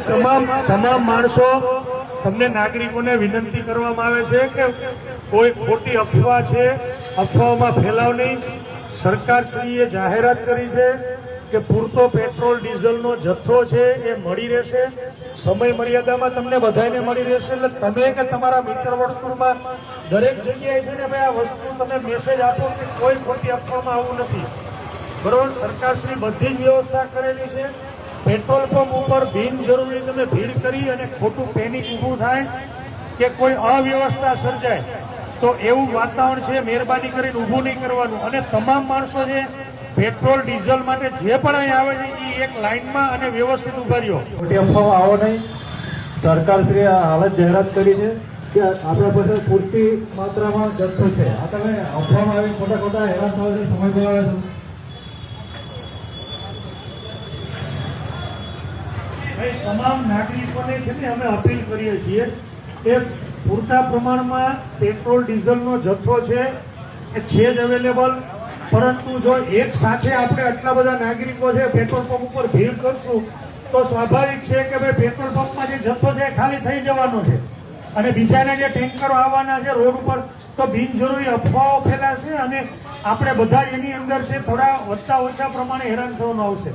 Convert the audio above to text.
તમામ માણસો તમને નાગરિકોને વિનંતી કરવામાં આવે છે કે કોઈ ખોટી અફવા છે, અફવાઓમાં ફેલાવ નહીં. સરકારશ્રીએ જાહેરાત કરી છે કે પૂરતો પેટ્રોલ ડીઝલનો જથ્થો છે એ મળી રહેશે, સમય મર્યાદામાં તમને બધાને મળી રહેશે. એટલે તમે કે તમારા મિત્ર વર્તુળમાં દરેક જગ્યાએ છે ને ભાઈ આ વસ્તુ તમે મેસેજ આપો કે કોઈ ખોટી અફવામાં આવું નથી. બરોબર, સરકારશ્રી બધી જ વ્યવસ્થા કરેલી છે. પેટ્રોલ પંપ ઉપર બિનજરૂરી તમે ભીડ કરી અને ખોટું પેનિક ઊભું થાય કે કોઈ અવ્યવસ્થા સર્જાય તો એવું વાતાવરણ છે મહેરબાની કરીને ઊભું નહીં કરવાનું. અને તમામ માણસો છે પેટ્રોલ ડીઝલ માટે જે પણ અહીં આવે છે એ એક લાઇનમાં અને વ્યવસ્થિત ઉભા રહ્યો. ખોટી અફવાઓ આવો નહીં. સરકારશ્રીએ હાલત જાહેરાત કરી છે કે આપણા પાસે પૂરતી માત્રામાં જથ્થો છે. આ તમે અફવામાં આવી ખોટા હેરાન થવાનો સમય બગાડો છો. તમામ નાગરિકોને છે ને અમે અપીલ કરીએ છીએ કે પૂરતા પ્રમાણમાં પેટ્રોલ ડીઝલનો જથ્થો છે એ છે જ અવેલેબલ. પરંતુ જો એક સાથે આપણે આટલા બધા નાગરિકો છે પેટ્રોલ પંપ ઉપર ભીડ કરશું તો સ્વાભાવિક છે કે ભાઈ પેટ્રોલ પંપમાં જે જથ્થો છે ખાલી થઈ જવાનો છે અને બીજાને જે ટેન્કરો આવવાના છે રોડ ઉપર તો બિનજરૂરી અફવાઓ ફેલાશે અને આપણે બધા એની અંદર છે થોડા વધતા ઓછા પ્રમાણે હેરાન થવાનું આવશે.